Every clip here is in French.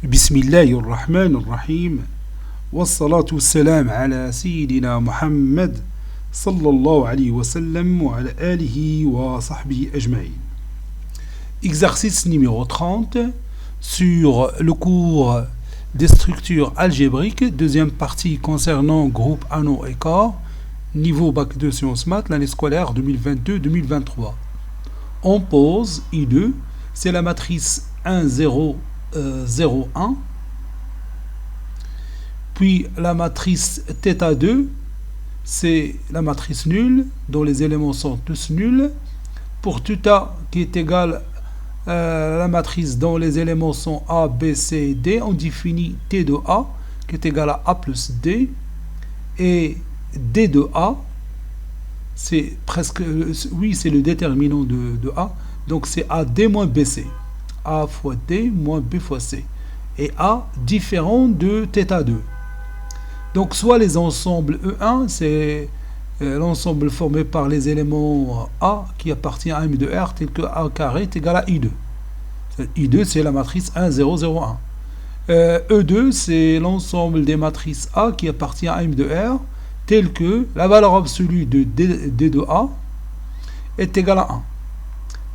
بسم الله الرحمن الرحيم والصلاة والسلام على سيدنا محمد صلى الله عليه وسلم وعلى آله وصحبه أجمعين. Exercice numéro 30 sur le cours des structures algébriques, deuxième partie concernant groupe anneau et corps, niveau bac 2 sciences maths, l'année scolaire 2022-2023. On pose I2, c'est la matrice 1, 0, 0, 1. Puis la matrice θ2, c'est la matrice nulle, dont les éléments sont tous nuls. Pour θ qui est égal à la matrice dont les éléments sont A, B, C, D, on définit T de A qui est égal à A plus D. Et D de A, c'est presque, oui, c'est le déterminant de A. Donc c'est AD moins BC. A fois D moins B fois C. Et A différent de θ2. Donc soit les ensembles E1, c'est l'ensemble formé par les éléments A qui appartient à M de R, tel que A carré est égal à I2. I2, c'est la matrice 1, 0, 0, 1. E2, c'est l'ensemble des matrices A qui appartient à M de R, tel que la valeur absolue de D de A est égale à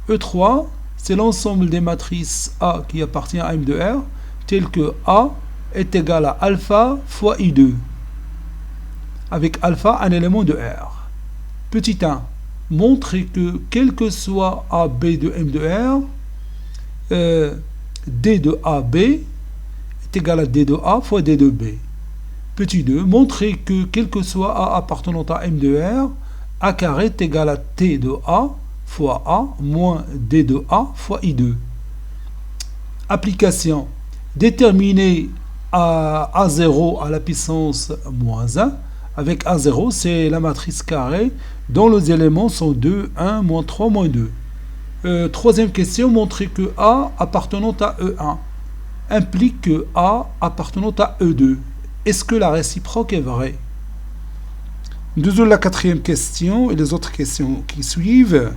1. E3, c'est l'ensemble des matrices A qui appartient à M de R, tel que A est égal à alpha fois I2, avec alpha un élément de R. Petit 1, montrer que quel que soit AB de M de R, D de AB est égal à D de A fois D de B. Petit 2, montrer que quel que soit A appartenant à M de R, A carré est égal à T de A fois A moins D de A fois I2. Application. Déterminer A0 à la puissance moins 1. Avec A0, c'est la matrice carrée dont les éléments sont 2, 1, moins 3, moins 2. Troisième question, montrer que A appartenant à E1 implique que A appartenant à E2. Est-ce que la réciproque est vraie? Nous avons la quatrième question et les autres questions qui suivent.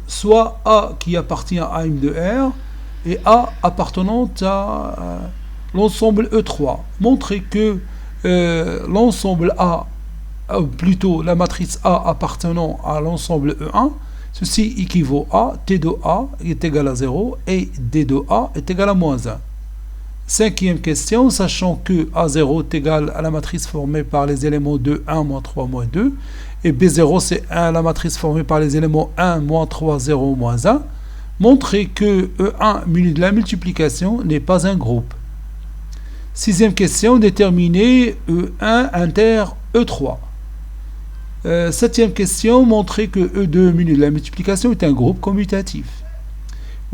Soit A qui appartient à M de R et A appartenant à l'ensemble E3. Montrer que l'ensemble A, ou plutôt la matrice A appartenant à l'ensemble E1, ceci équivaut à T de A est égal à 0 et D de A est égal à moins 1. Cinquième question, sachant que A0 est égal à la matrice formée par les éléments de 1, moins 3, moins 2, et B0 c'est la matrice formée par les éléments 1, moins 3, 0, moins 1, montrer que E1 muni de la multiplication n'est pas un groupe. Sixième question, déterminer E1 inter E3. Septième question, montrer que E2 muni de la multiplication est un groupe commutatif.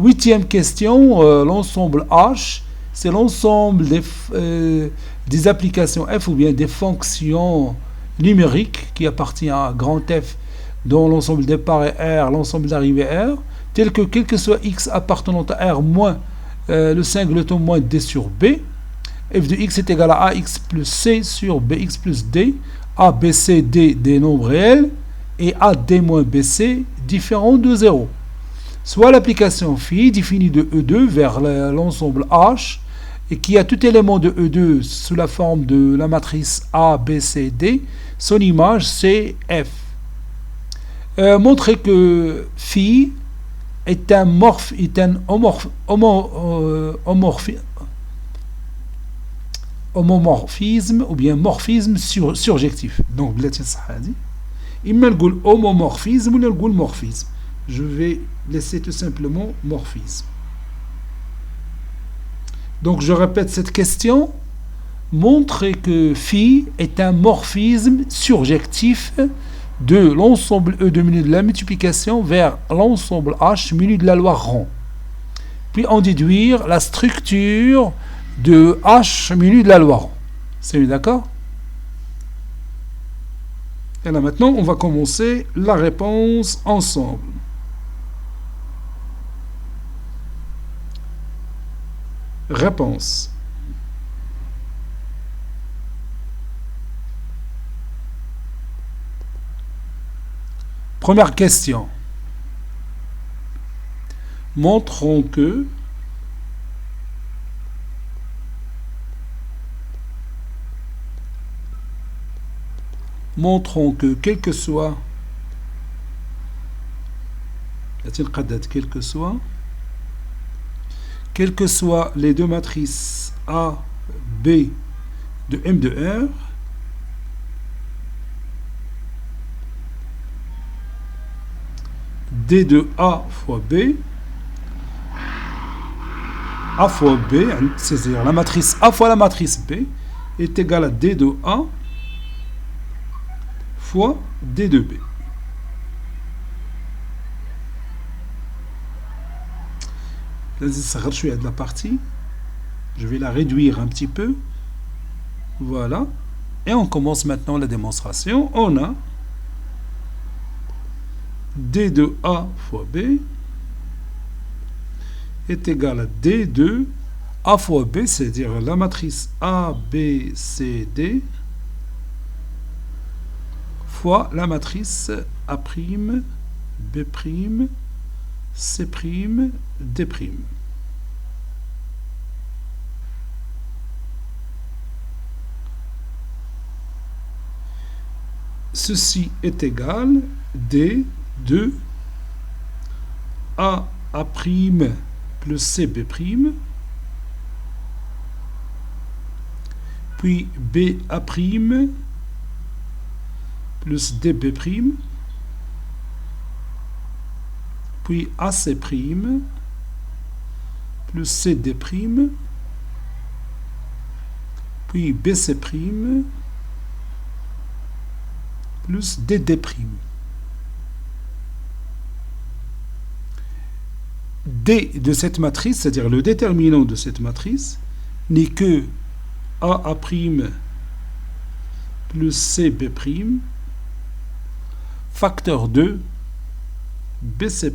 Huitième question, l'ensemble H, c'est l'ensemble des applications F ou bien des fonctions numériques qui appartient à grand F, dont l'ensemble départ est R, l'ensemble d'arrivée R, tel que quel que soit X appartenant à R moins le singleton moins D sur B, f de X est égal à AX plus C sur BX plus D, A, B, C, D des nombres réels, et AD moins BC différent de 0. Soit l'application phi définie de E2 vers l'ensemble H, et qui a tout élément de E2 sous la forme de la matrice A, B, C, D, son image c'est F. Montrer que phi est un homomorphisme ou bien morphisme surjectif. Donc, homomorphisme ou morphisme. Je vais laisser tout simplement morphisme. Donc, je répète cette question. Montrer que phi est un morphisme surjectif de l'ensemble E2 muni de la multiplication vers l'ensemble H muni de la loi rond. Puis, en déduire la structure de H muni de la loi rond. C'est d'accord? Et là, maintenant, on va commencer la réponse ensemble. Réponse. Première question. montrons que quel que soit les deux matrices A, B de M de R, D de A fois B, A fois B, c'est-à-dire la matrice A fois la matrice B, est égale à D de A fois D de B. De la partie, je vais la réduire un petit peu. Voilà. Et on commence maintenant la démonstration. On a D de A fois B est égal à D de A fois B, c'est-à-dire la matrice A, B, C, D fois la matrice A', B', C', D'. Ceci est égal D de A' plus CB', puis BA' plus DB', puis AC' plus CD', puis BC' plus DD'. D de cette matrice, c'est-à-dire le déterminant de cette matrice, n'est que A' plus CB', facteur de BC'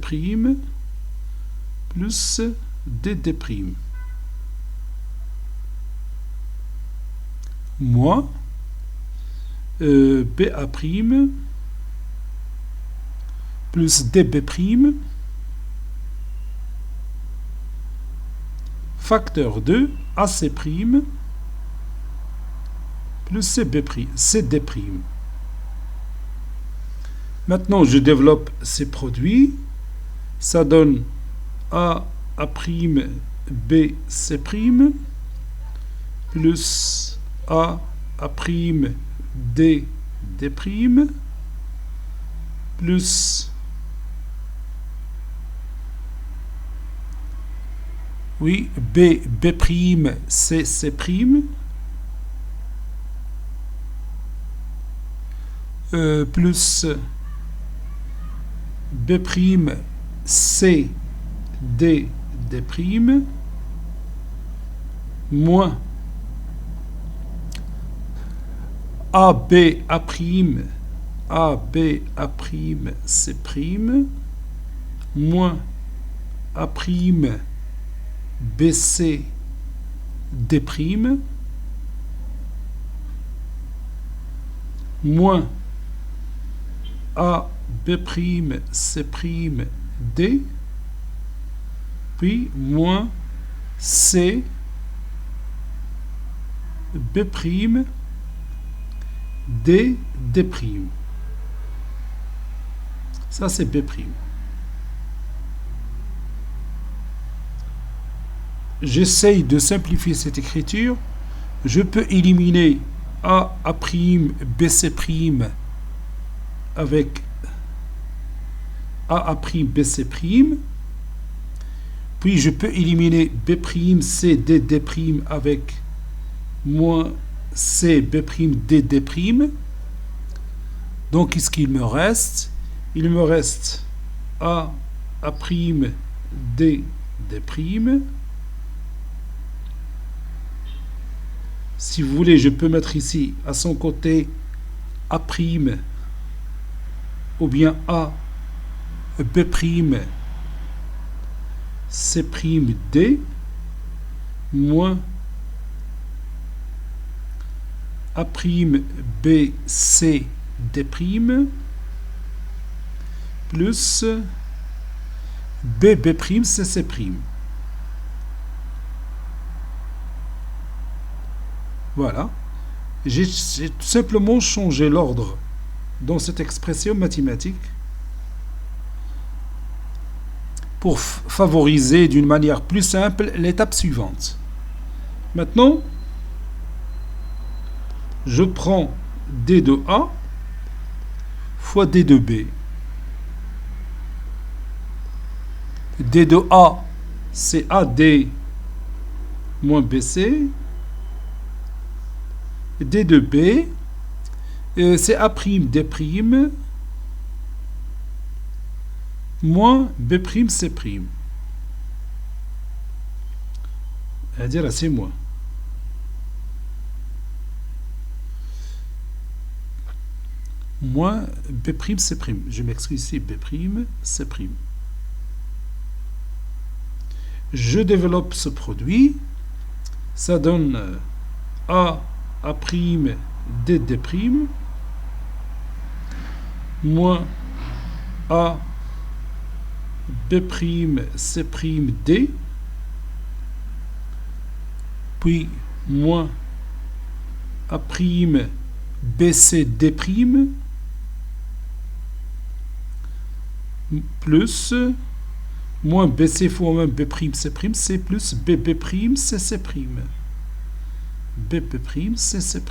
plus DD', moins BA' plus DB', facteur de AC' plus CD'. Maintenant, je développe ces produits. Ça donne A', BC' plus A', D', plus B', C', plus B', C, D', moins AB', C', moins A', BC, D', moins A, B', C', D, puis moins C, B', D'. Ça, c'est B'. J'essaye de simplifier cette écriture. Je peux éliminer A', BC' avec A', BC'. Puis je peux éliminer B', C, D', avec moins C, B', D'. Donc, qu'est-ce qu'il me reste? Il me reste A', D'. Si vous voulez, je peux mettre ici à son côté A', ou bien A, B', C', D, moins A', B, C, D', plus B, B', C, C'. Voilà. J'ai tout simplement changé l'ordre dans cette expression mathématique pour favoriser d'une manière plus simple l'étape suivante. Maintenant, je prends D de A fois D de B. D de A, c'est AD moins BC. D de B, c'est A'D' moins B', C'. C'est-à-dire là, c'est moins. Moins B', C'. Je m'excuse ici, B', C'. Je développe ce produit. Ça donne A', D', moins A, B', C', D, puis moins A', BC, D', plus moins BC fois moins B', C', c'est plus B', C', C'. B', C', C'.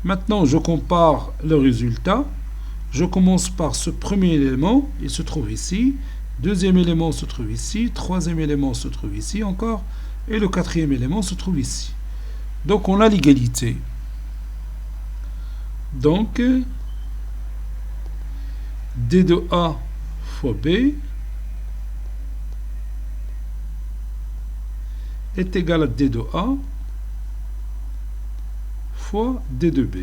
Maintenant, je compare le résultat. Je commence par ce premier élément, il se trouve ici. Deuxième élément se trouve ici. Troisième élément se trouve ici encore. Et le quatrième élément se trouve ici. Donc, on a l'égalité. Donc, D de A fois B est égal à D de A fois D de B.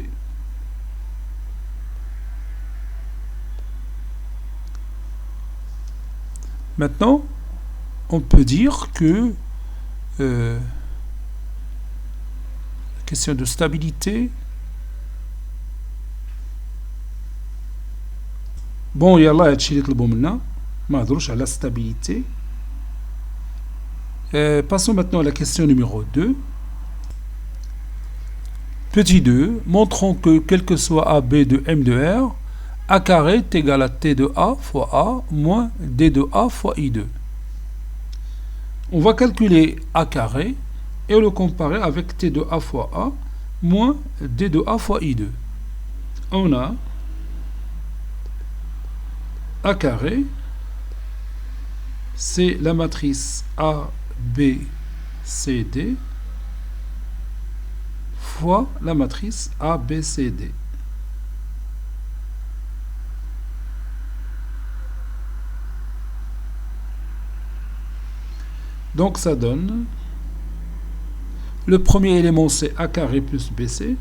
Maintenant, on peut dire que la question de stabilité. Bon, يلا هادشي اللي طلبوا منا ما هضروش على stabilité. Passons maintenant à la question numéro 2. Petit 2, montrons que quel que soit AB de M de R, A carré est égal à T de A fois A moins D de A fois I2. On va calculer A carré et le comparer avec T de A fois A moins D de A fois I2. On a A carré, c'est la matrice A, B, C, D fois la matrice A, B, C, D. Donc ça donne, le premier élément c'est A carré plus BC.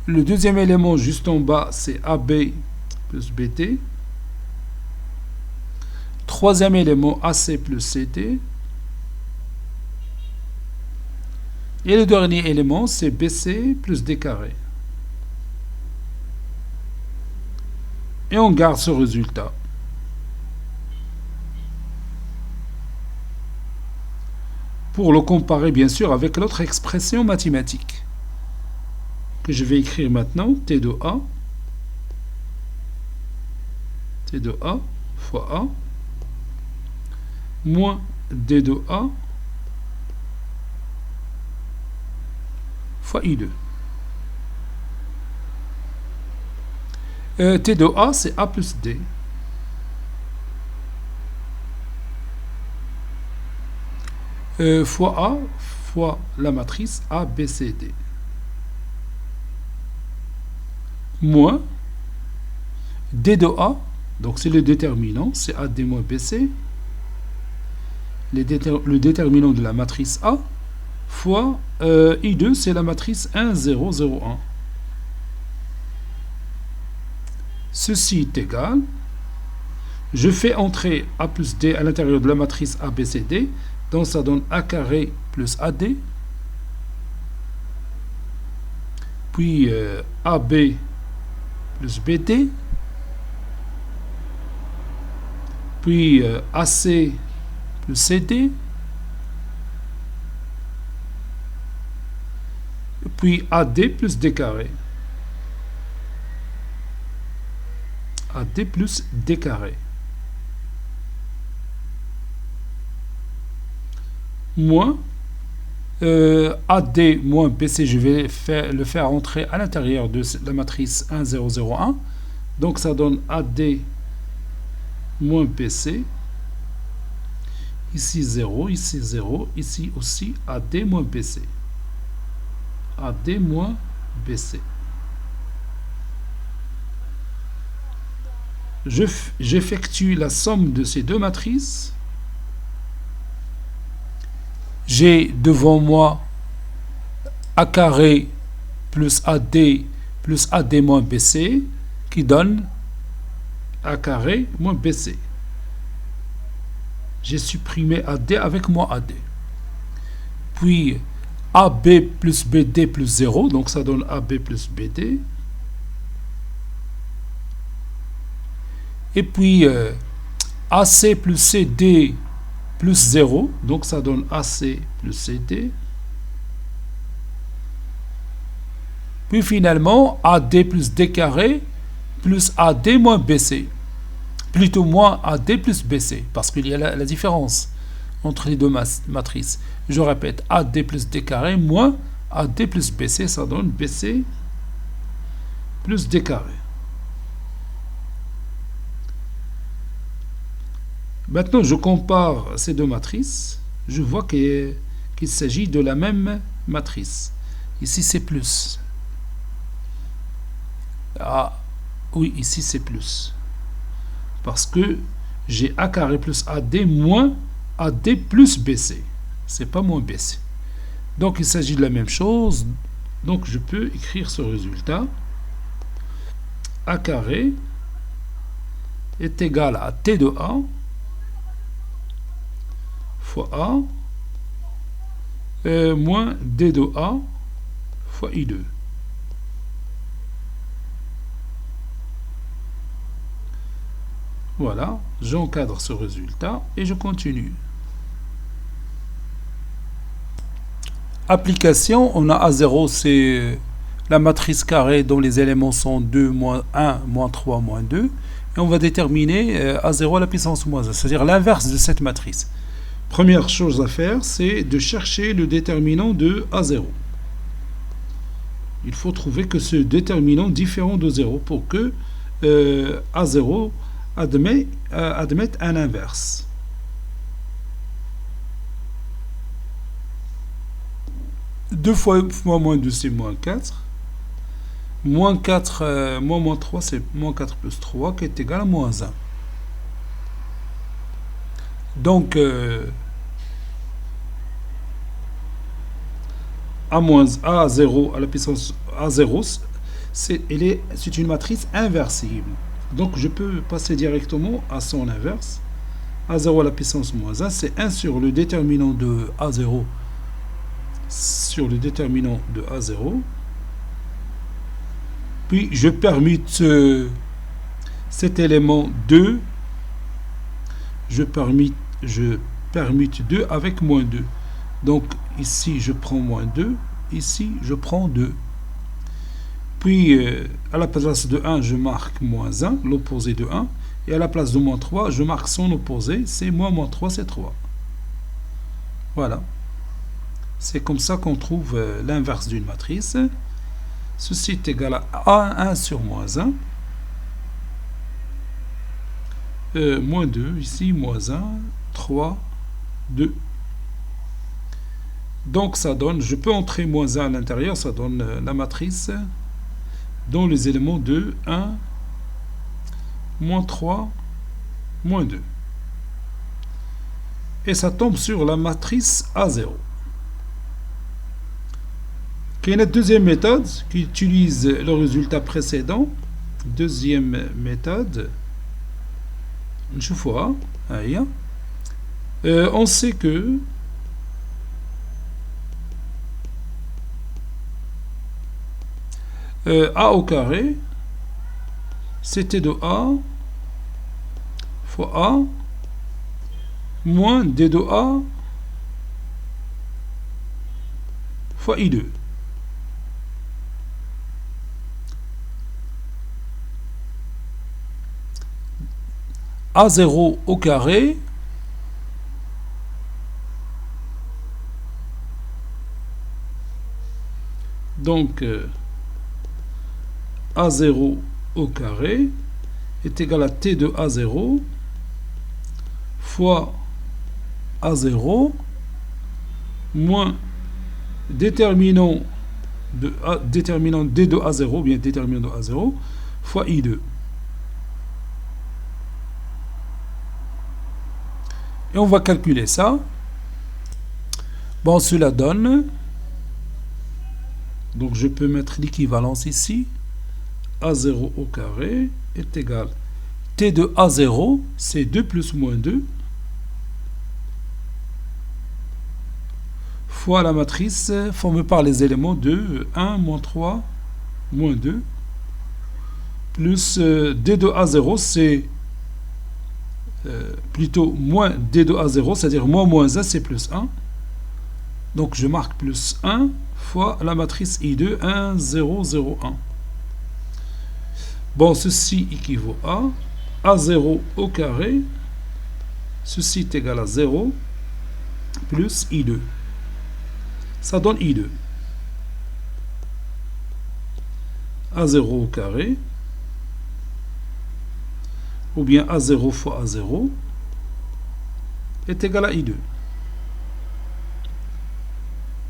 Le deuxième élément juste en bas c'est AB plus BD. Troisième élément AC plus CD. Et le dernier élément c'est BC plus D carré. Et on garde ce résultat. Pour le comparer bien sûr avec l'autre expression mathématique que je vais écrire maintenant, T de A fois A moins D de A fois I2. T de A c'est A plus D. Fois A fois la matrice A, B, C, D. Moins D de A, donc c'est le déterminant, c'est AD moins BC, le déterminant de la matrice A, fois I2, c'est la matrice 1, 0, 0, 1. Ceci est égal, je fais entrer A plus D à l'intérieur de la matrice A, B, C, D, donc ça donne A carré plus AD, puis AB plus BD, puis AC plus CD, puis AD plus D carré. AD plus D carré. Moins AD moins BC, je vais le faire entrer à l'intérieur de la matrice 1, 0, 0, 1. Donc ça donne AD moins BC. Ici 0, ici 0, ici aussi AD moins BC. AD moins BC. J'effectue la somme de ces deux matrices. J'ai devant moi A carré plus AD moins BC qui donne A carré moins BC. J'ai supprimé AD avec moins AD. Puis AB plus BD plus 0, donc ça donne AB plus BD. Et puis AC plus CD plus 0, donc ça donne AC plus CD. Puis finalement, AD plus D carré plus AD moins BC. Plutôt moins AD plus BC, parce qu'il y a la différence entre les deux matrices. Je répète, AD plus D carré moins AD plus BC, ça donne BC plus D carré. Maintenant, je compare ces deux matrices. Je vois qu'il s'agit de la même matrice. Ici, c'est plus. Ah, oui, ici, c'est plus. Parce que j'ai A carré plus AD moins AD plus BC. C'est pas moins BC. Donc, il s'agit de la même chose. Donc, je peux écrire ce résultat. A carré est égal à T de A fois A moins D de A fois I2. Voilà, j'encadre ce résultat et je continue. Application, on a A0, c'est la matrice carrée dont les éléments sont 2, moins 1, moins 3, moins 2. Et on va déterminer A0 à la puissance moins 1, c'est-à-dire l'inverse de cette matrice. Première chose à faire, c'est de chercher le déterminant de A0. Il faut trouver que ce déterminant différent de 0 pour que A0 admette un inverse. Deux fois moins 2, c'est moins 4. Moins 4, moins 3, c'est moins 4 plus 3, qui est égal à moins 1. Donc, A0 à la puissance A0, c'est une matrice inversible. Donc, je peux passer directement à son inverse. A0 à la puissance moins 1, c'est 1 sur le déterminant de A0 sur le déterminant de A0. Puis, je permute cet élément 2. Je permute 2 avec moins 2. Donc, ici, je prends moins 2. Ici, je prends 2. Puis, à la place de 1, je marque moins 1, l'opposé de 1. Et à la place de moins 3, je marque son opposé. C'est moins 3, c'est 3. Voilà. C'est comme ça qu'on trouve l'inverse d'une matrice. Ceci est égal à 1 sur moins 1. Moins 2, ici, moins 1, 3, 2. Donc, ça donne, je peux entrer moins 1 à l'intérieur, ça donne la matrice dont les éléments de 1, moins 3, moins 2. Et ça tombe sur la matrice A0. Il y a une deuxième méthode qui utilise le résultat précédent. Deuxième méthode. نشوفوها هي. On sait que A au carré, c'est T de A fois A moins D de A fois I2. A0 au carré donc A0 au carré est égal à T de A0 fois A0 moins déterminant D de A0, bien déterminant de A0 fois I2. Et on va calculer ça. Bon, cela donne, donc je peux mettre l'équivalence ici, A0 au carré est égal T de A0, c'est 2 plus moins 2, fois la matrice formée par les éléments de 1, moins 3, moins 2, plus D de A0, c'est plutôt moins D de A0, c'est-à-dire moins 1, c'est plus 1. Donc je marque plus 1 fois la matrice I2, 1, 0, 0, 1. Bon, ceci équivaut à A0 au carré, ceci est égal à 0, plus I2. Ça donne I2. A0 au carré, ou bien A0 fois A0, est égal à I2.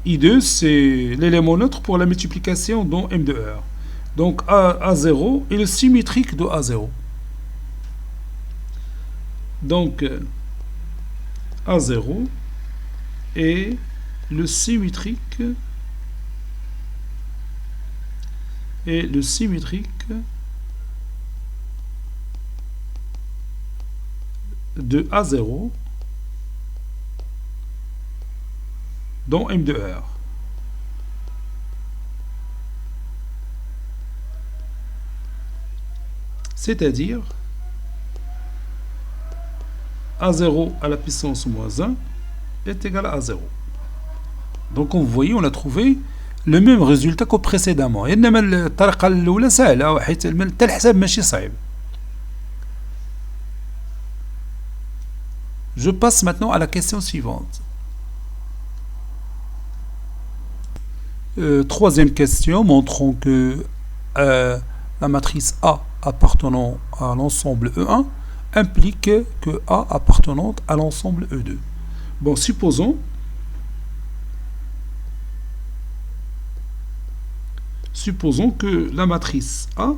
I2, c'est l'élément neutre pour la multiplication dans M de R. Donc A0 est le symétrique de A0. Donc A0 est le symétrique de A0 dans M de R. C'est-à-dire A0 à la puissance moins 1 est égal à A0. Donc vous voyez, on a trouvé le même résultat que précédemment. Je passe maintenant à la question suivante. Troisième question, montrant que la matrice A appartenant à l'ensemble E1 implique que A appartenant à l'ensemble E2. Bon, supposons que la matrice A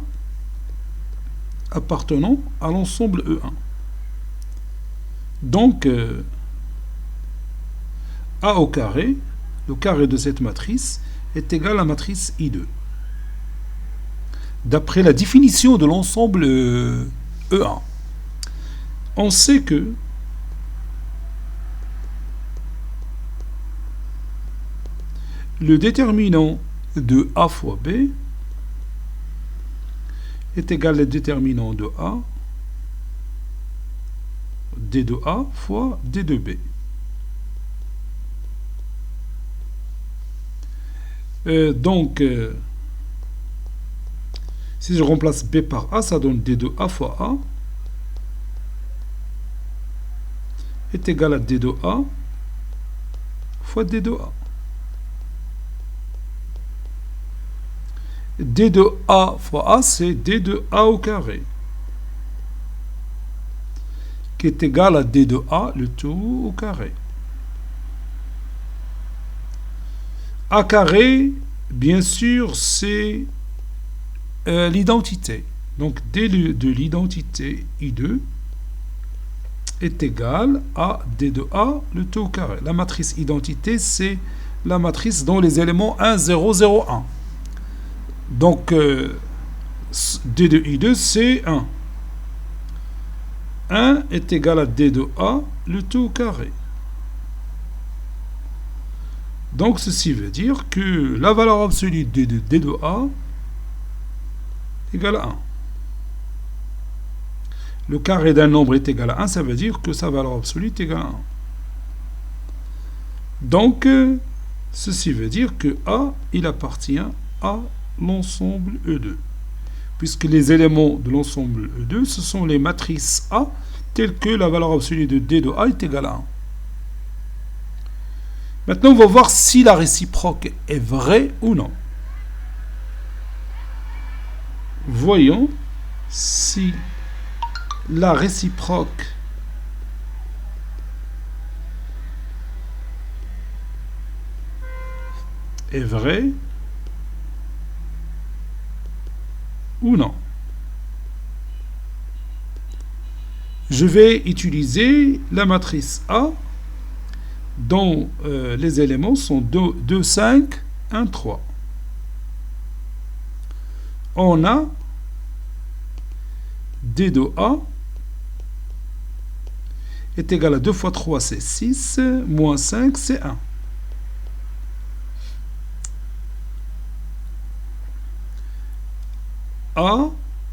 appartenant à l'ensemble E1. Donc, A au carré, le carré de cette matrice, est égal à la matrice I2. D'après la définition de l'ensemble E1. On sait que le déterminant de A fois B est égal au déterminant de A, D de A fois D de B. Donc, si je remplace B par A, ça donne D de A fois A est égal à D de A fois D de A. D de A fois A, c'est D de A au carré, qui est égal à D de A, le tout au carré. A carré, bien sûr, c'est l'identité. Donc, D de l'identité I2 est égal à D de A, le tout au carré. La matrice identité, c'est la matrice dont les éléments 1, 0, 0, 1. Donc, D de I2, c'est 1. 1 est égal à D de A, le tout au carré. Donc, ceci veut dire que la valeur absolue de D de A est égale à 1. le carré d'un nombre est égal à 1, ça veut dire que sa valeur absolue est égale à 1. Donc, ceci veut dire que A, il appartient à l'ensemble E2. Puisque les éléments de l'ensemble E2, ce sont les matrices A, telles que la valeur absolue de D de A est égale à 1. Maintenant, on va voir si la réciproque est vraie ou non. Voyons si la réciproque est vraie ou non. Je vais utiliser la matrice A dont les éléments sont 2, 5, 1, 3. On a D de A est égal à 2 fois 3, c'est 6, moins 5, c'est 1. A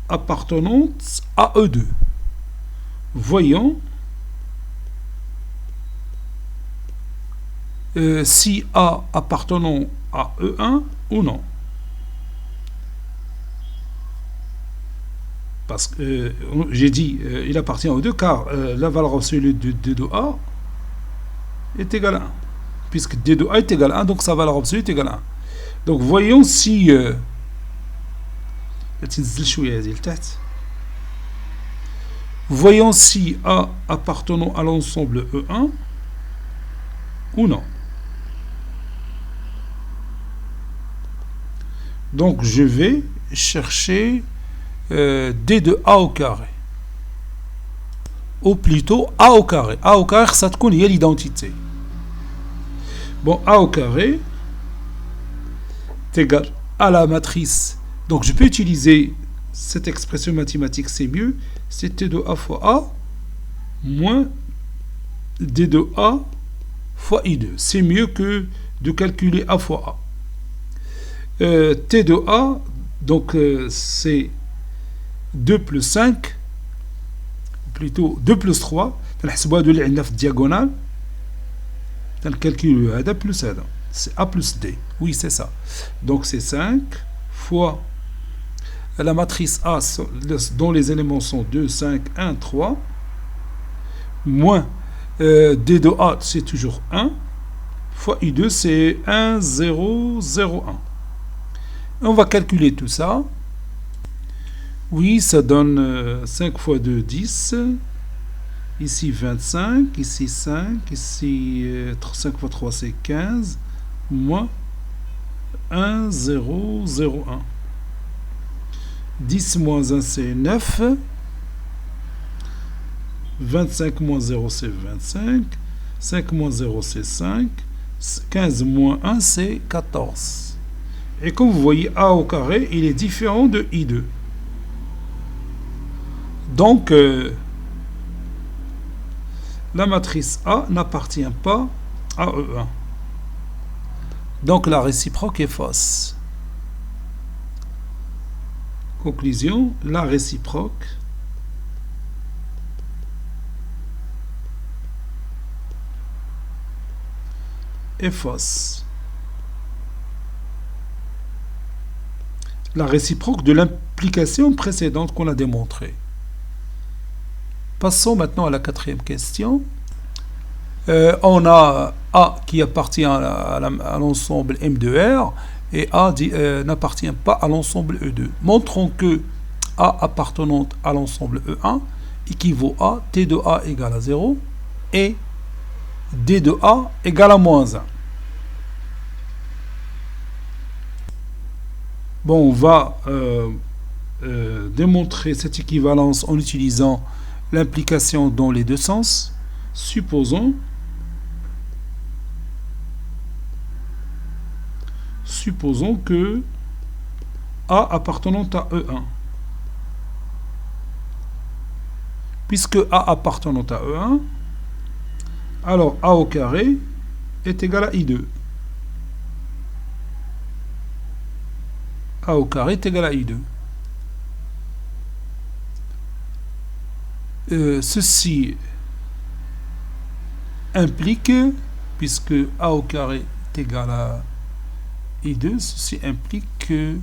appartenant à E2. Voyons si A appartenant à E1 ou non. Parce que j'ai dit il appartient aux deux car la valeur absolue de D de A est égale à 1. Puisque D de A est égal à 1, donc sa valeur absolue est égale à 1. Donc voyons si voyons si A appartenant à l'ensemble E1 ou non. Donc je vais chercher D de A au carré. Ou plutôt A au carré. A au carré, ça te connaît l'identité. Bon, A au carré est égal à la matrice. Donc je peux utiliser cette expression mathématique, c'est mieux. C'est T de A fois A moins D de A fois I2. C'est mieux que de calculer A fois A. T de A, donc c'est 2 plus 5, plutôt 2 plus 3. نحسبوا هادو اللي عندنا في الدياغونال. نكالكولو هذا plus هذا. C'est A plus D. Oui, c'est ça. Donc c'est 5 fois la matrice A dont les éléments sont 2, 5, 1, 3 moins D de A, c'est toujours 1 fois I2, c'est 1, 0, 0, 1. On va calculer tout ça. Oui, ça donne 5 fois 2, 10. Ici 25, ici 5, ici 5 fois 3, c'est 15, moins 1, 0, 0, 1. 10 moins 1, c'est 9. 25 moins 0, c'est 25. 5 moins 0, c'est 5. 15 moins 1, c'est 14. Et comme vous voyez, A au carré, il est différent de I2. Donc, la matrice A n'appartient pas à E1. Donc, la réciproque est fausse. Conclusion, la réciproque est fausse. La réciproque de l'implication précédente qu'on a démontrée. Passons maintenant à la quatrième question. On a A qui appartient à l'ensemble M de R et A n'appartient pas à l'ensemble E2. Montrons que A appartenant à l'ensemble E1 équivaut à T de A égale à 0 et D de A égale à moins 1. Bon, on va démontrer cette équivalence en utilisant l'implication dans les deux sens. Supposons que A appartenant à E1. Puisque A appartenant à E1, alors A au carré est égal à I2. A au carré est égal à I2. Ceci implique, puisque A au carré est égal à I2, ceci implique que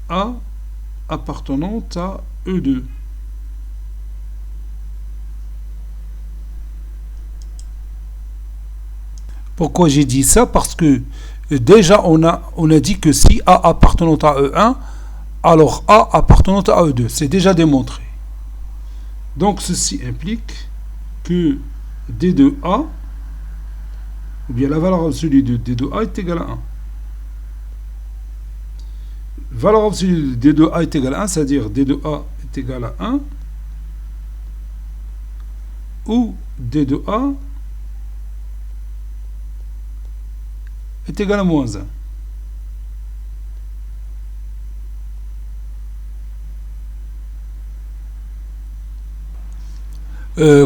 A appartenant à E2. Pourquoi j'ai dit ça? Parce que déjà on a dit que si A appartenant à E1, alors A appartenant à E2. C'est déjà démontré. Donc ceci implique que D de A, ou bien la valeur absolue de D de A est égale à 1. Valeur absolue de D de A est égale à 1, c'est-à-dire D de A est égal à 1, ou D de A est égal à moins 1.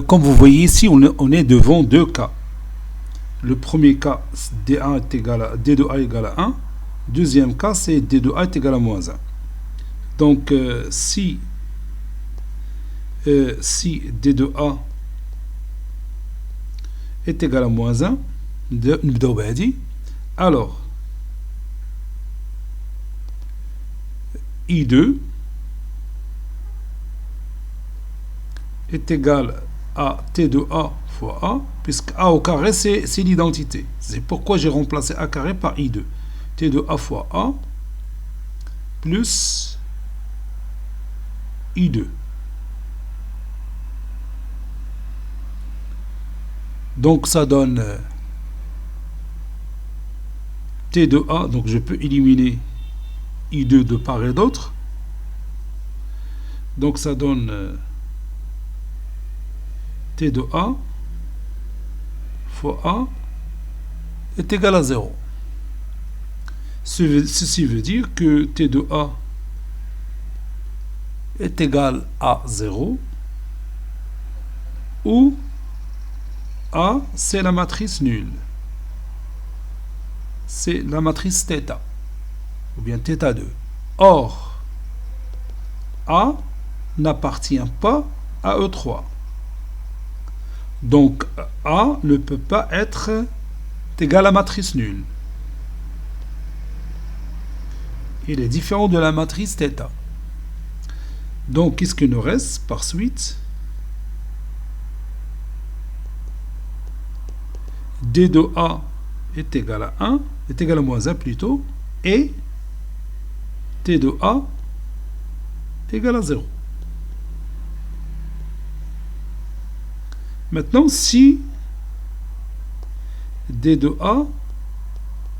Comme vous voyez ici, on est devant deux cas. Le premier cas, D1 est égal à, D de A est égal à 1. Deuxième cas, c'est D de A est égal à moins 1. Donc, si D de A est égal à moins 1, alors I2 est égal à T de A fois A, puisque A au carré, c'est l'identité. C'est pourquoi j'ai remplacé A carré par I2. T de A fois A plus I2. Donc ça donne T de A, donc je peux éliminer I2 de part et d'autre. Donc ça donne T de A fois A est égal à 0. Ceci veut dire que T de A est égal à 0, où A, c'est la matrice nulle. C'est la matrice θ, ou bien θ2. Or, A n'appartient pas à E3. Donc, A ne peut pas être égal à matrice nulle. Il est différent de la matrice θ. Donc, qu'est-ce qu'il nous reste par suite? D de A est égal à 1, est égal à moins 1 plutôt, et T de A est égal à 0. Maintenant, si D de A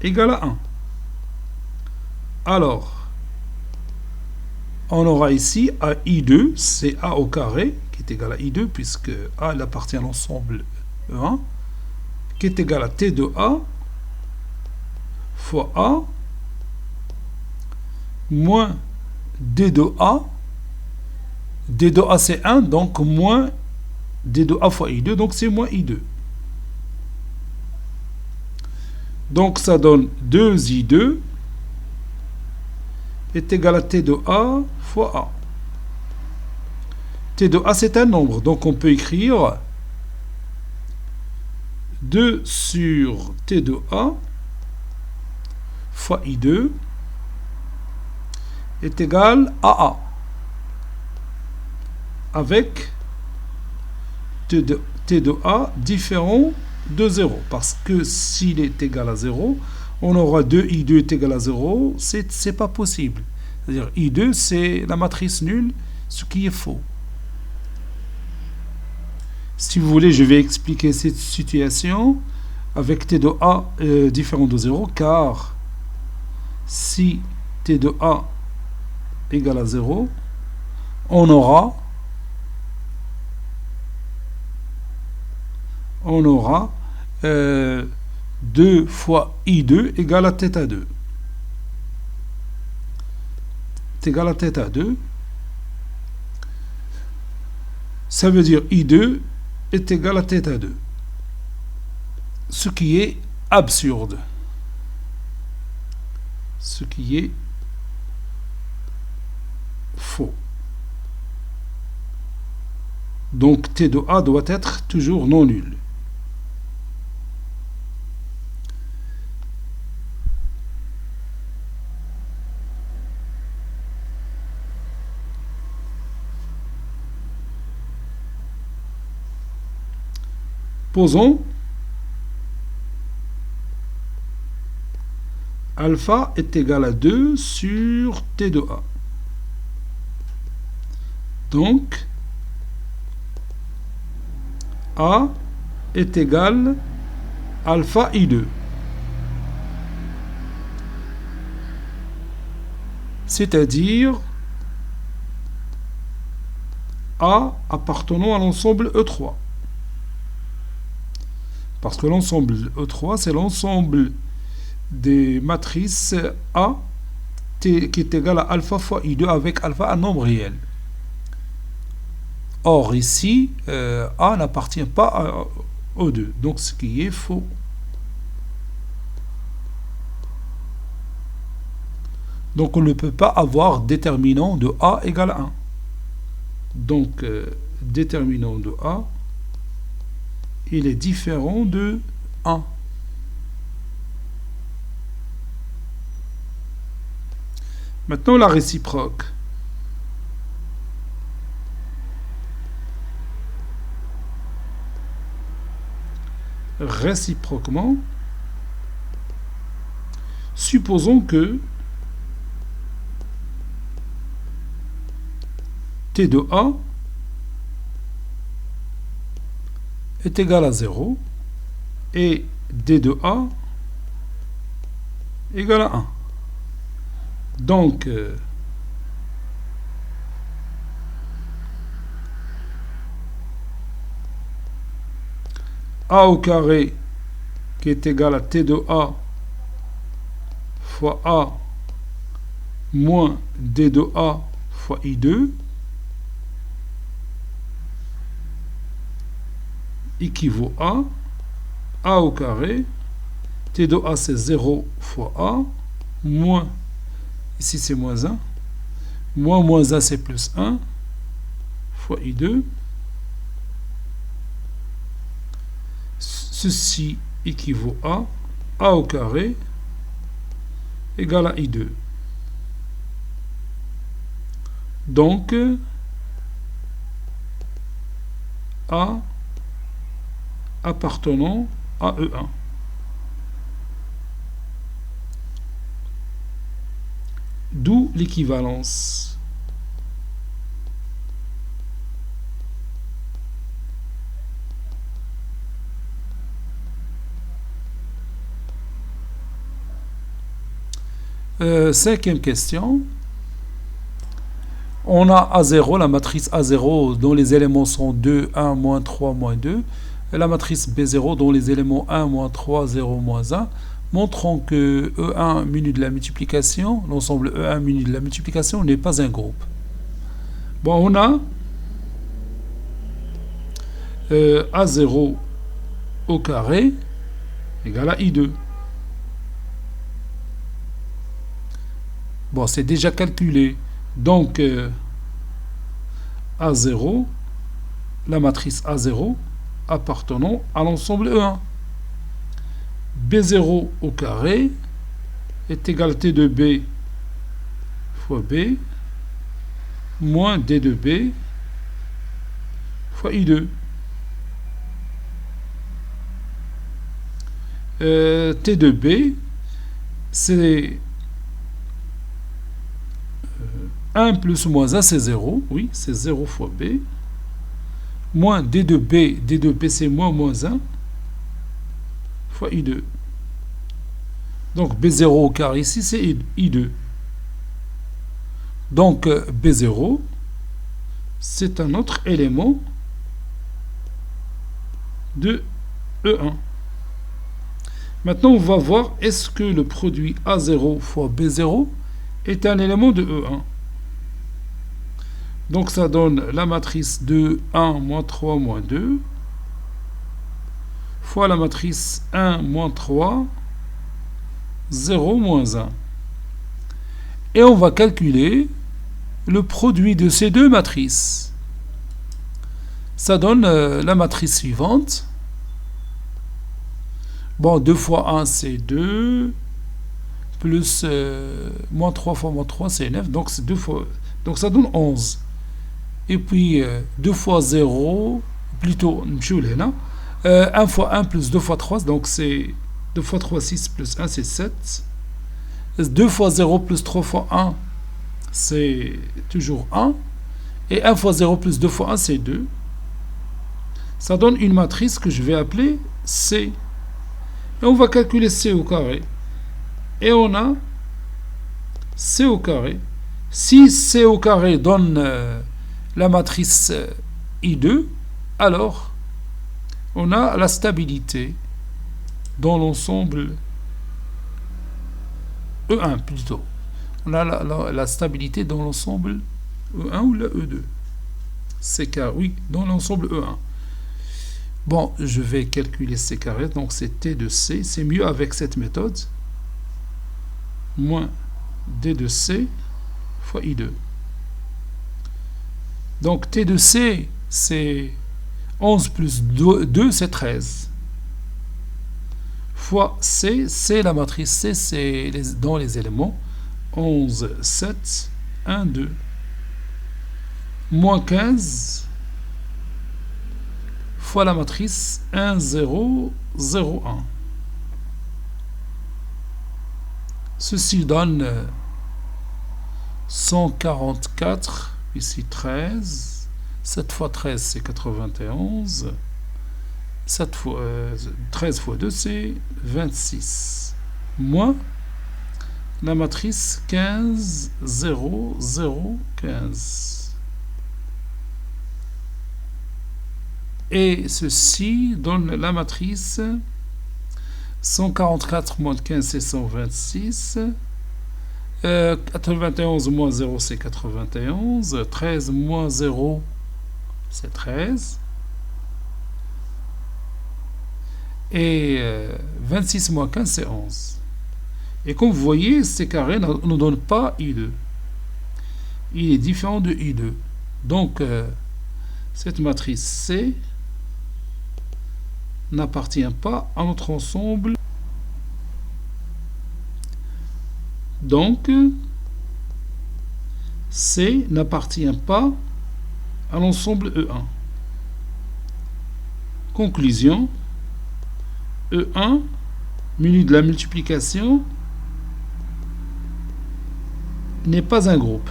est égal à 1, alors on aura ici A I2, c'est A au carré, qui est égal à I2, puisque A il appartient à l'ensemble E1, qui est égal à T de A fois A moins D de A. D de A c'est 1, donc moins D de A fois I2, donc c'est moins I2. Donc ça donne 2I2 est égal à T de A fois A. T de A c'est un nombre, donc on peut écrire 2 sur T de A fois I2 est égal à A, avec T de A différent de 0, parce que s'il est égal à 0, on aura 2I2 est égal à 0, c'est pas possible. C'est-à-dire I2 c'est la matrice nulle, ce qui est faux. Si vous voulez, je vais expliquer cette situation avec T de A différent de 0, car si T de A égale à 0, on aura 2 fois I2 égale à θ2. C'est égal à θ2. Ça veut dire I2 est égal à θ2. Ce qui est absurde. Ce qui est faux. Donc T de A doit être toujours non nul. Posons alpha est égal à 2 sur T de A. Donc, A est égal à alpha I2. C'est-à-dire A appartenant à l'ensemble E3. Parce que l'ensemble E3, c'est l'ensemble des matrices A qui est égal à alpha fois I2 avec alpha un nombre réel. Or ici, A n'appartient pas à O2, donc ce qui est faux. Donc on ne peut pas avoir déterminant de A égale 1. Donc déterminant de A, il est différent de 1. Maintenant la réciproque. Réciproquement, supposons que T de A est égal à 0 et D de A égal à 1. Donc, A au carré qui est égal à T de A fois A moins D de A fois I2 équivaut à A au carré, T de A c'est 0 fois A, moins, ici c'est moins 1, moins 1 c'est plus 1, fois I2. Ceci équivaut à A au carré égale à I2. Donc, A appartenant à E1. D'où l'équivalence. Cinquième question. On a A0, la matrice A0 dont les éléments sont 2, 1, moins 3, moins 2. Et la matrice B0 dont les éléments 1, moins 3, 0, moins 1. Montrons que E1 muni de la multiplication, l'ensemble E1 muni de la multiplication n'est pas un groupe. Bon, on a A0 au carré égale à I2. Bon, c'est déjà calculé. Donc, A0, la matrice A0 appartenant à l'ensemble E1. B0 au carré est égal à T de B fois B moins D de B fois I2. T de B, c'est 1 plus ou moins 1, c'est 0. Oui, c'est 0 fois B. Moins D de B c'est moins 1 fois I2. Donc B0 au carré ici, c'est I2. Donc B0, c'est un autre élément de E1. Maintenant, on va voir est-ce que le produit A0 fois B0 est un élément de E1. Donc ça donne la matrice de 1, moins 3, moins 2, fois la matrice 1, moins 3, 0, moins 1. Et on va calculer le produit de ces deux matrices. ça donne la matrice suivante. Bon, 2 fois 1, c'est 2. Plus moins 3 fois moins 3, c'est 9. Donc, c'est 2 fois. Donc, ça donne 11. Et puis, 2 fois 0, plutôt, 1 fois 1 plus 2 fois 3, donc c'est 2 fois 3, 6 plus 1, c'est 7. 2 fois 0 plus 3 fois 1, c'est toujours 1. Et 1 fois 0 plus 2 fois 1, c'est 2. Ça donne une matrice que je vais appeler C. Et on va calculer C au carré. Et on a C au carré. Si C au carré donne la matrice I2, alors on a la stabilité dans l'ensemble E1 plutôt. On a la stabilité dans l'ensemble E1 ou la E2. C carré, oui, dans l'ensemble E1. Bon, je vais calculer C carré, donc c'est T de C. C'est mieux avec cette méthode. Moins D de C fois I2. Donc T de C, c'est 11 plus 2, c'est 13. Fois C, c'est la matrice C, c'est dans les éléments. 11, 7, 1, 2. Moins 15 fois la matrice 1, 0, 0, 1. Ceci donne 144, ici 13. 7 fois 13, c'est 91. 13 fois 2, c'est 26. Moins la matrice 15, 0, 0, 15. Et ceci donne la matrice 144 moins 15, c'est 126. 91 moins 0, c'est 91. 13 moins 0, c'est 13. Et 26 moins 15, c'est 11. Et comme vous voyez, C carré ne donne pas I2. Il est différent de I2. Donc, cette matrice C n'appartient pas à notre ensemble. Donc, C n'appartient pas à l'ensemble E1. Conclusion, E1, muni de la multiplication, n'est pas un groupe.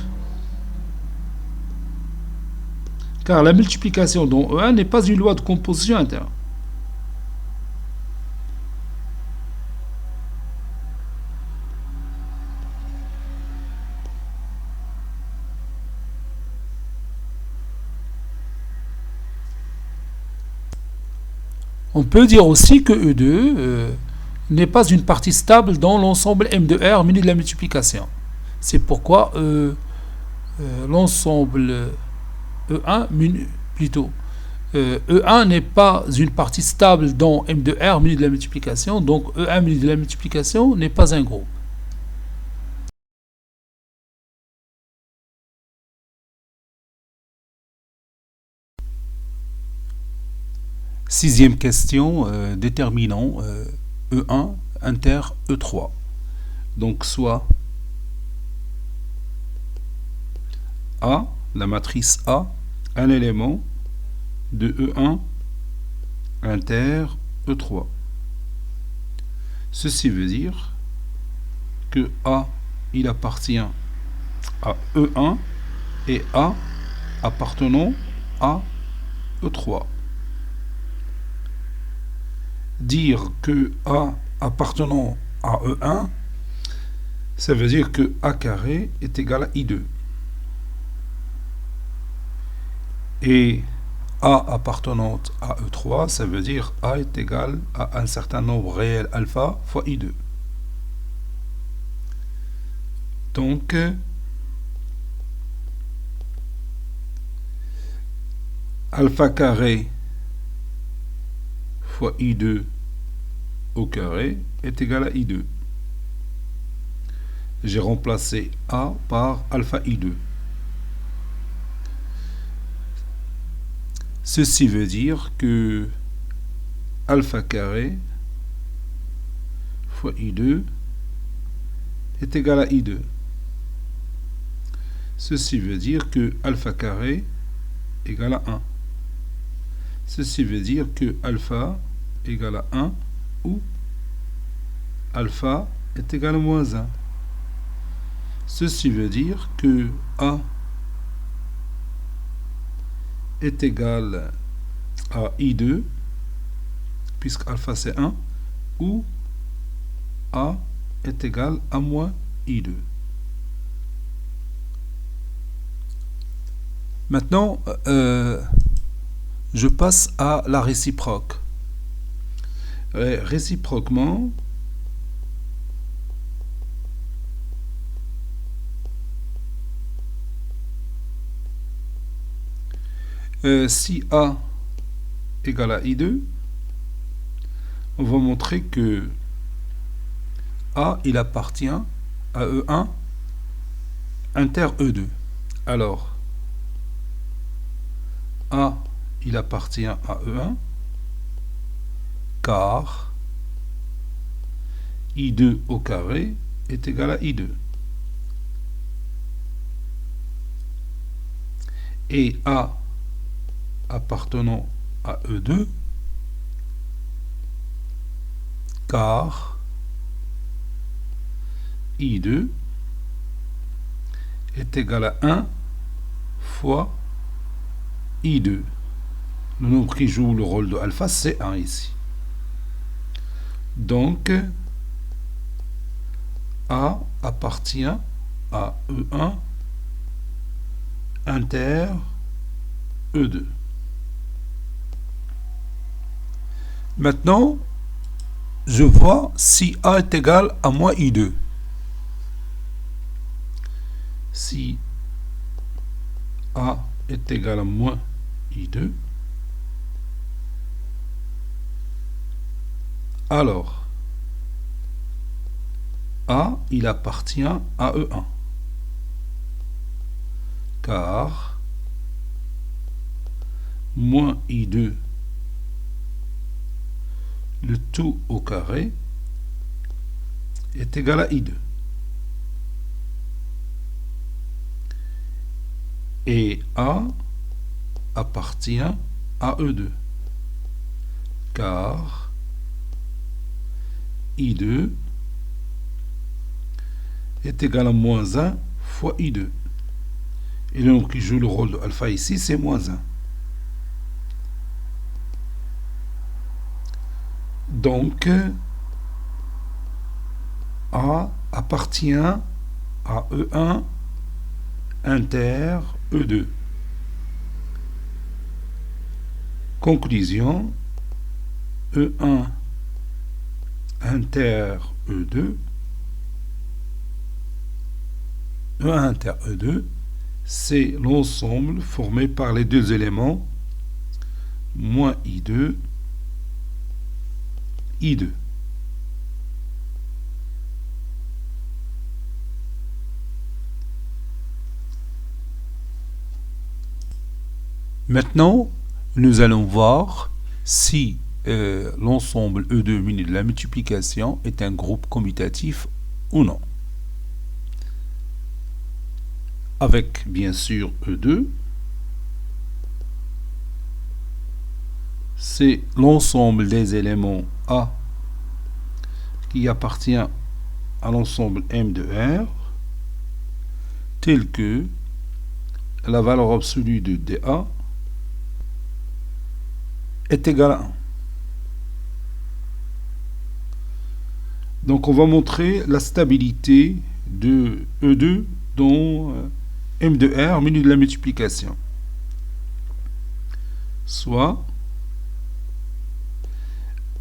Car la multiplication dans E1 n'est pas une loi de composition interne. On peut dire aussi que E2 n'est pas une partie stable dans l'ensemble M de R muni de la multiplication. C'est pourquoi l'ensemble E1 plutôt E1 n'est pas une partie stable dans M de R muni de la multiplication, donc E1 muni de la multiplication n'est pas un groupe. Sixième question, déterminant E1 inter E3. Donc soit A, la matrice A, un élément de E1 inter E3. Ceci veut dire que A, il appartient à E1 et A appartenant à E3. Dire que A appartenant à E1, ça veut dire que A carré est égal à I2. Et A appartenant à E3, ça veut dire A est égal à un certain nombre réel alpha fois I2. Donc, alpha carré fois I2 au carré est égal à I2. J'ai remplacé A par alpha I2. Ceci veut dire que alpha carré fois I2 est égal à I2. Ceci veut dire que alpha carré égale à 1. Ceci veut dire que alpha égale à 1 ou alpha est égal à moins 1. Ceci veut dire que A est égal à I2, puisque alpha c'est 1, ou A est égal à moins I2. Maintenant, je passe à la réciproque. Réciproquement, si A égale à I2, on va montrer que A, il appartient à E1 inter E2. Alors, A, il appartient à E1 car I2 au carré est égal à I2. Et A appartenant à E2 car I2 est égal à 1 fois I2. Le nombre qui joue le rôle de alpha, c'est 1 ici. Donc, A appartient à E1 inter E2. Maintenant, je vois si A est égal à moins I2. Si A est égal à moins I2, alors A, il appartient à E1. Car moins I2, le tout au carré, est égal à I2. Et A appartient à E2. Car I2 est égal à moins 1 fois I2. Et le nombre qui joue le rôle de alpha ici, c'est moins 1. Donc, A appartient à E1 inter E2. Conclusion, E1 inter E2, E1 inter E2, c'est l'ensemble formé par les deux éléments moins I2, I2. Maintenant, nous allons voir si l'ensemble E2 muni de la multiplication est un groupe commutatif ou non. Avec bien sûr E2, c'est l'ensemble des éléments A qui appartient à l'ensemble M de R, tel que la valeur absolue de dA est égale à 1. Donc on va montrer la stabilité de E2 dans M de R menu de la multiplication. Soit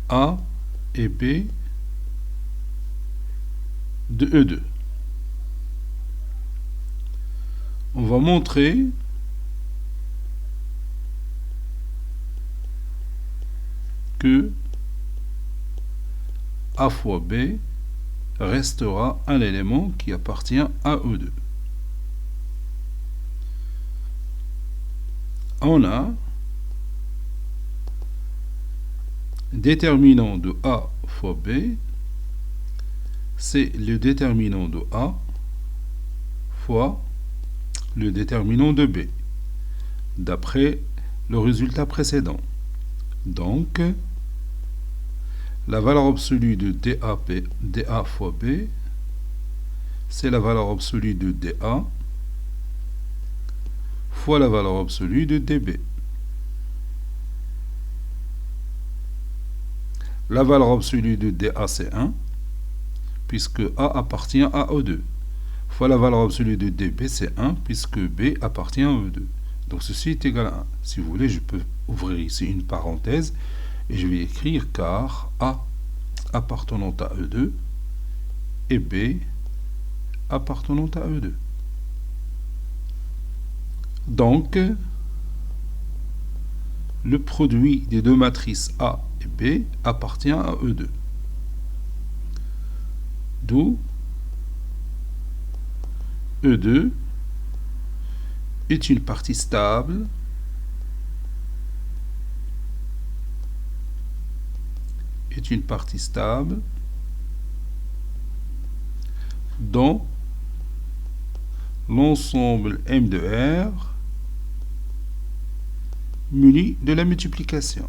A et B de E2. On va montrer que A fois B restera un élément qui appartient à E2. On a déterminant de A fois B, c'est le déterminant de A fois le déterminant de B, d'après le résultat précédent. Donc, la valeur absolue de DA fois B, c'est la valeur absolue de DA fois la valeur absolue de DB. La valeur absolue de DA, c'est 1, puisque A appartient à E2, fois la valeur absolue de DB, c'est 1, puisque B appartient à E2. Donc ceci est égal à 1. Si vous voulez, je peux ouvrir ici une parenthèse, et je vais écrire car A appartenant à E2 et B appartenant à E2. Donc, le produit des deux matrices A et B appartient à E2. D'où E2 est une partie stable dans l'ensemble M de R muni de la multiplication.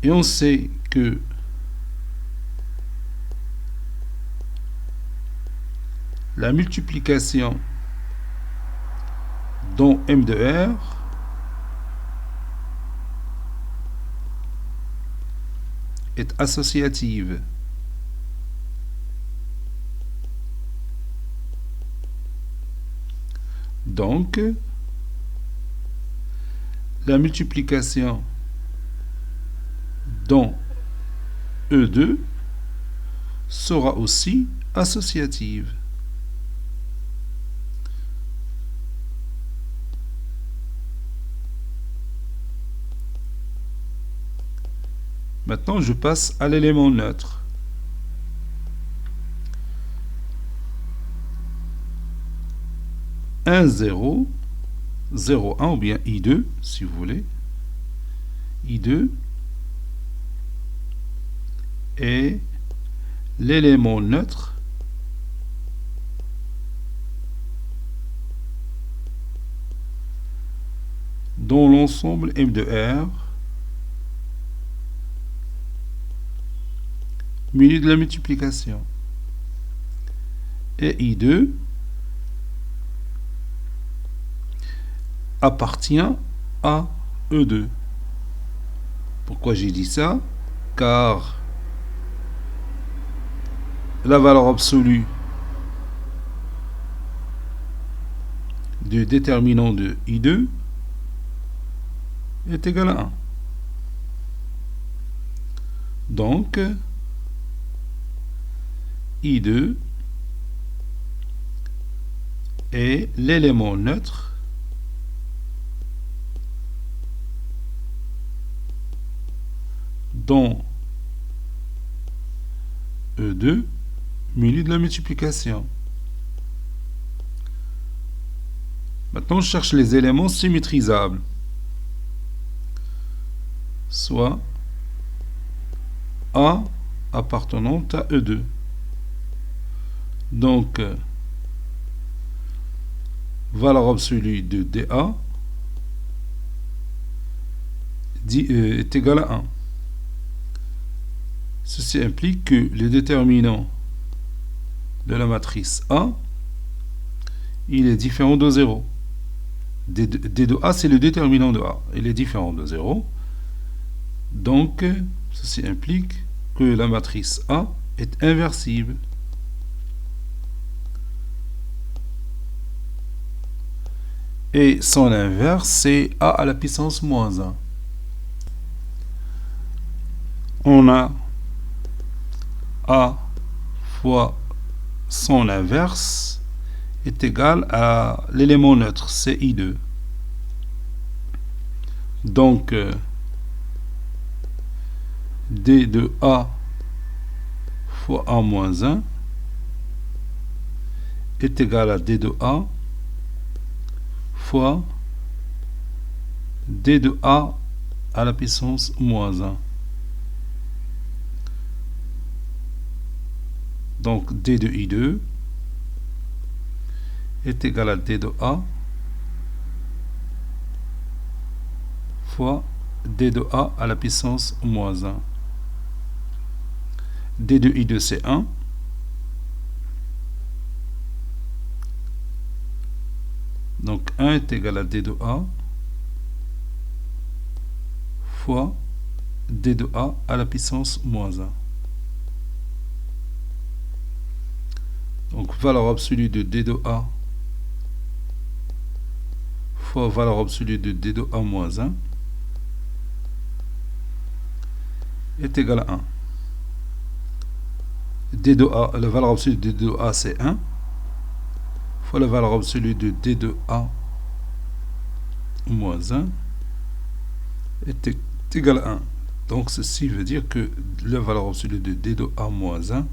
Et on sait que la multiplication dans M de R est associative. Donc, la multiplication dans E2 sera aussi associative. Maintenant, je passe à l'élément neutre. « 1, 0, 0, 1 ou bien I2, si vous voulez. I2 est l'élément neutre dans l'ensemble M de R muni de la multiplication. Et I2 appartient à E2. Pourquoi j'ai dit ça? Car la valeur absolue du déterminant de I2 est égale à 1. Donc, I2 est l'élément neutre dans E2 muni de la multiplication. Maintenant, je cherche les éléments symétrisables, soit A appartenant à E2. Donc, valeur absolue de DA est égale à 1. Ceci implique que le déterminant de la matrice A, il est différent de 0. D de A, c'est le déterminant de A. Il est différent de 0. Donc, ceci implique que la matrice A est inversible. Et son inverse, c'est A à la puissance moins 1. On a A fois son inverse est égal à l'élément neutre, c'est I2. Donc, D de A fois A moins 1 est égal à D de A fois d de a à la puissance moins 1. Donc d de i2 est égal à d de a fois d de a à la puissance moins 1. d de i2 c'est 1. Donc 1 est égal à d de a fois d de a à la puissance moins 1. Donc valeur absolue de d de a fois valeur absolue de d de a moins 1 est égal à 1. D de a, la valeur absolue de d de a c'est 1 fois la valeur absolue de d de a moins 1 est égal à 1. Donc ceci veut dire que la valeur absolue de d de a moins 1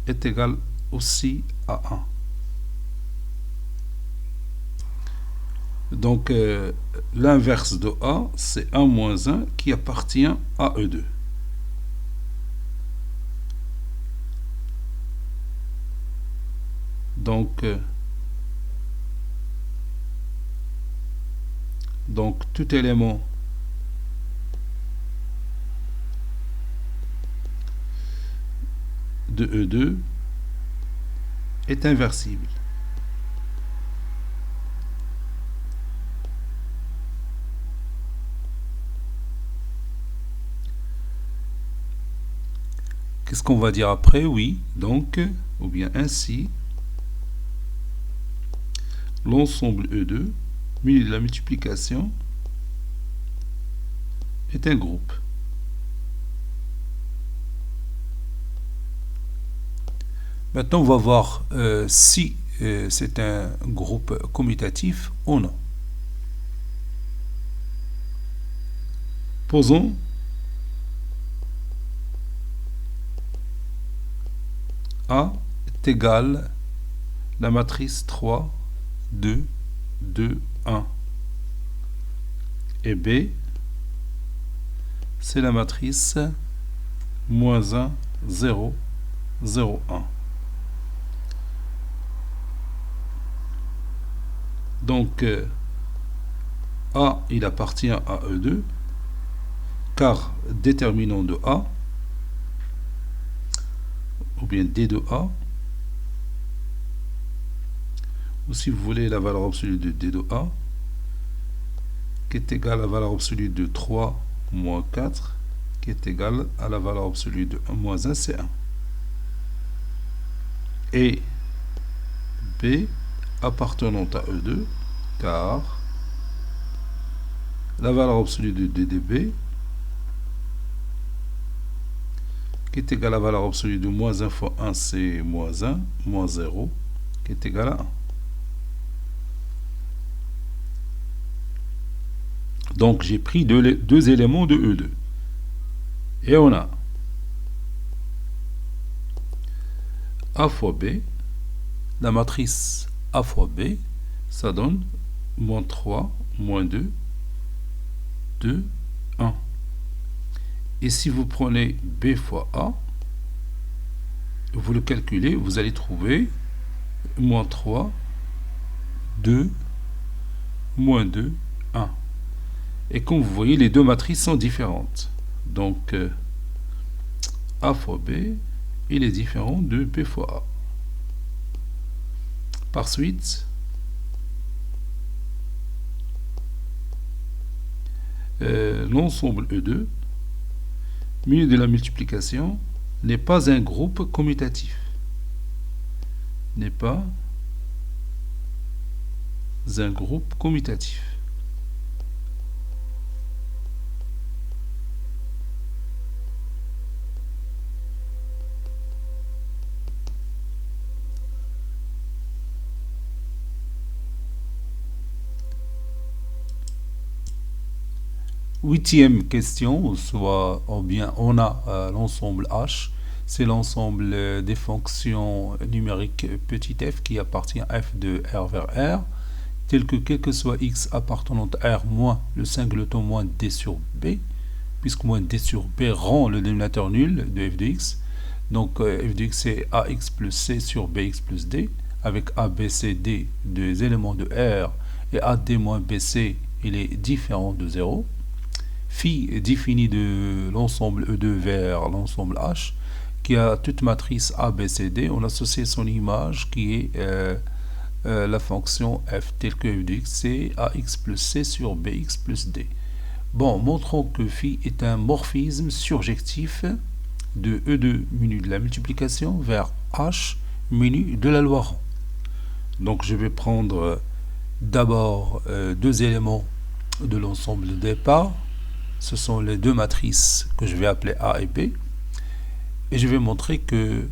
est égale aussi à 1. Donc l'inverse de a, c'est 1 moins 1 qui appartient à E2. Donc tout élément de E2 est inversible. Qu'est-ce qu'on va dire après? Oui, donc, ou bien ainsi, l'ensemble E2, muni de la multiplication, est un groupe. Maintenant, on va voir si c'est un groupe commutatif ou non. Posons A est égal à la matrice 3, 2, 2, 1. Et B, c'est la matrice moins 1, 0, 0, 1. Donc, A, il appartient à E2, car déterminant de A, ou bien D de A, ou si vous voulez la valeur absolue de D de A, qui est égale à la valeur absolue de 3 moins 4, qui est égale à la valeur absolue de 1 moins 1, c'est 1. Et B appartenant à E2, car la valeur absolue de D de B, qui est égal à la valeur absolue de moins 1 fois 1, c'est moins 1, moins 0, qui est égal à 1. Donc j'ai pris deux éléments de E2. Et on a A fois B, la matrice A fois B, ça donne moins 3, moins 2, 2, 1. Et si vous prenez B fois A, vous le calculez, vous allez trouver moins 3, 2, moins 2, 1. Et comme vous voyez, les deux matrices sont différentes. Donc, A fois B, il est différent de B fois A. Par suite, l'ensemble E2, muni de la multiplication, n'est pas un groupe commutatif. N'est pas un groupe commutatif. Huitième question, soit ou bien on a l'ensemble H. c'est l'ensemble des fonctions numériques petit f qui appartient à f de R vers R, tel que quel que soit x appartenant à R moins le singleton moins d sur b, puisque moins d sur b rend le dénominateur nul de f de x. Donc f de x c'est ax plus c sur bx plus d, avec a, b, c, d, deux éléments de R, et ad moins bc, il est différent de 0. Phi est défini de l'ensemble E2 vers l'ensemble H, qui a toute matrice A, B, C, D. On associe son image qui est la fonction f telle que f de x c'est ax plus c sur bx plus d. Bon, montrons que phi est un morphisme surjectif de E2 menu de la multiplication vers H menu de la loi rang. Donc je vais prendre d'abord deux éléments de l'ensemble de départ. Ce sont les deux matrices que je vais appeler A et B. Et je vais montrer que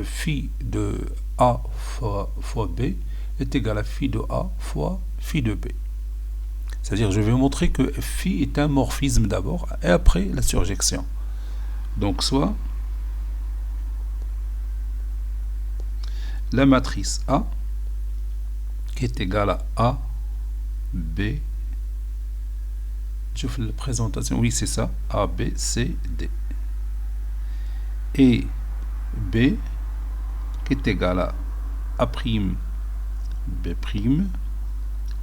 phi de A fois B est égal à phi de A fois phi de B. C'est-à-dire je vais montrer que phi est un morphisme d'abord et après la surjection. Donc soit la matrice A qui est égale à A, B, je fais la présentation, oui c'est ça, A, B, C, D. Et B qui est égal à A', B',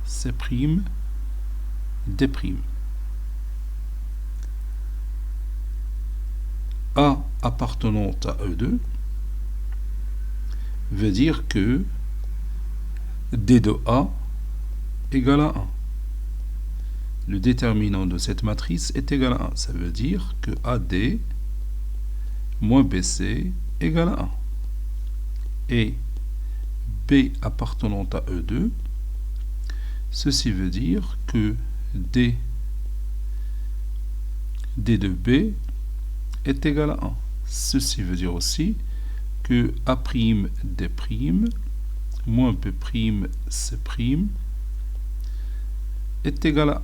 C', D'. A appartenant à E2 veut dire que D de A égale à 1. Le déterminant de cette matrice est égal à 1. Ça veut dire que AD moins BC égale à 1. Et B appartenant à E2, ceci veut dire que D de B est égal à 1. Ceci veut dire aussi que A'D' moins B', C' est égal à 1.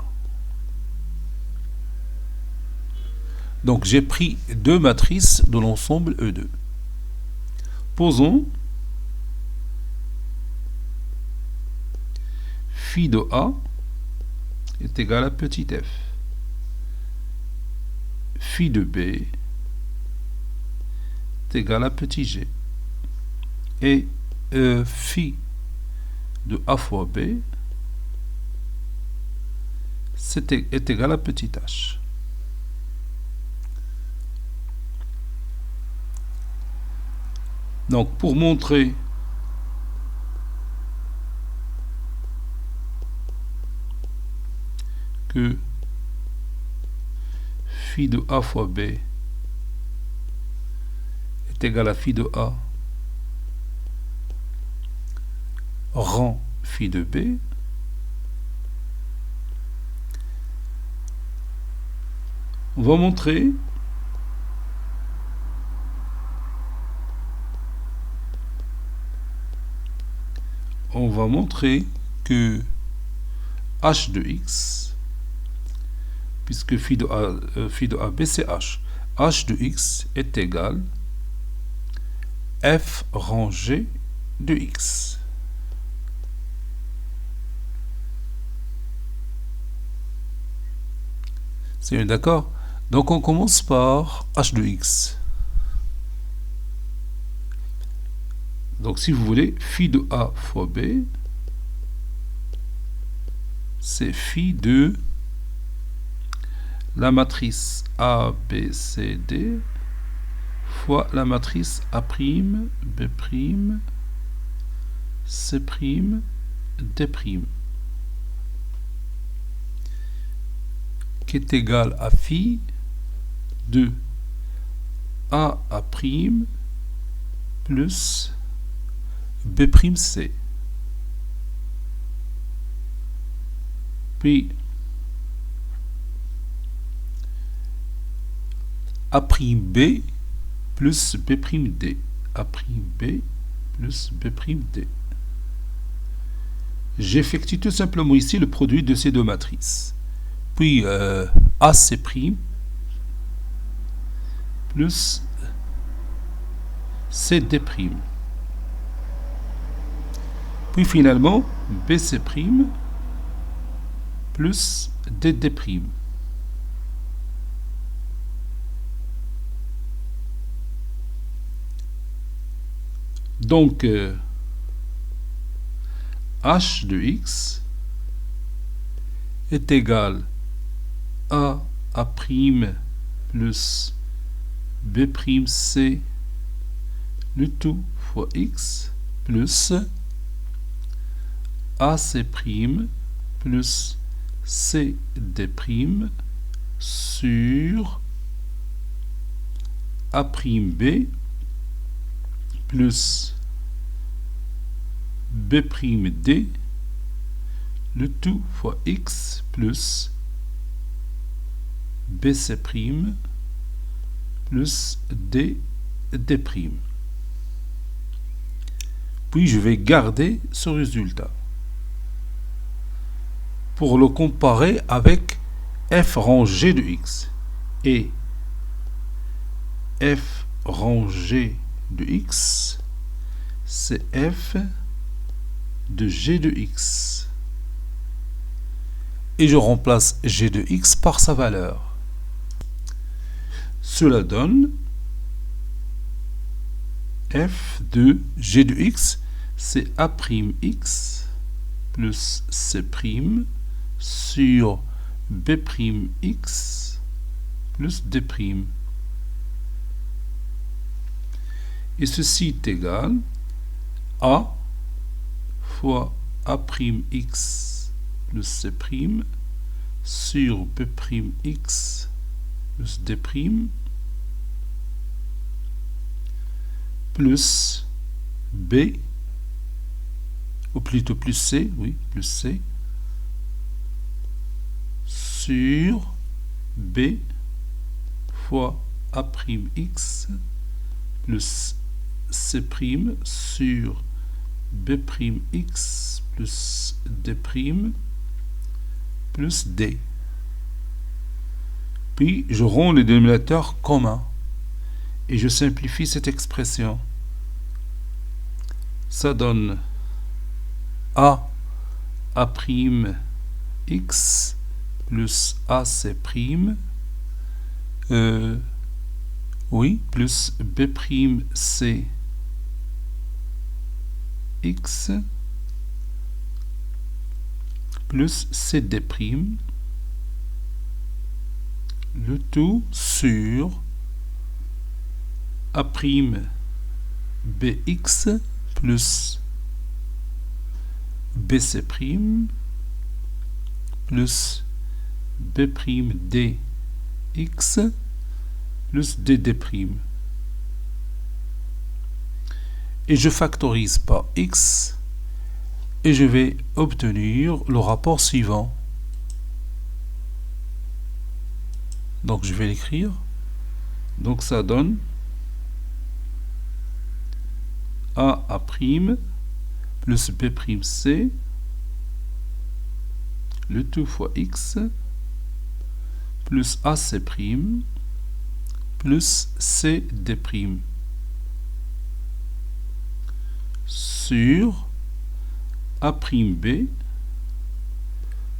Donc j'ai pris deux matrices de l'ensemble E2. Posons phi de A est égal à petit f. Phi de B est égal à petit g. Et phi de A fois B est égal à petit h. Donc pour montrer que phi de A fois B est égal à phi de A rend phi de B, on va montrer que h de x, puisque phi de AB c'est h de x est égal f rangé de x. C'est d'accord? Donc on commence par h de x. Donc si vous voulez, phi de A fois B, c'est phi de la matrice A, B, C, D fois la matrice A', B', C', D', qui est égal à phi de A' plus B'C. Puis A'B plus B'D. A'B plus B'D. J'effectue tout simplement ici le produit de ces deux matrices. Puis AC' plus CD'. Puis finalement, BC' plus DD'. Donc, h de x est égal à A' plus B'C, le tout fois x, plus AC' plus CD' sur A'B plus B'D, le tout fois x plus BC' plus D'. Puis je vais garder ce résultat pour le comparer avec f rangé de x. Et f rangé de x, c'est f de g de x. Et je remplace g de x par sa valeur. Cela donne f de g de x, c'est A'x plus C' sur B'x plus D'. Et ceci est égal à fois A'x plus C' sur B'x plus D' plus B, ou plutôt plus C, oui, plus C, sur B fois A'x plus C' sur B'x plus D' plus D. Puis je rends les dénominateurs communs et je simplifie cette expression. Ça donne A'x plus AC', oui, plus B'c x plus CD', le tout sur A'Bx plus BC' plus B'Dx plus DD'. Et je factorise par x et je vais obtenir le rapport suivant. Donc je vais l'écrire. Donc ça donne A' plus B'C, le tout fois x, plus AC' plus CD' sur A'B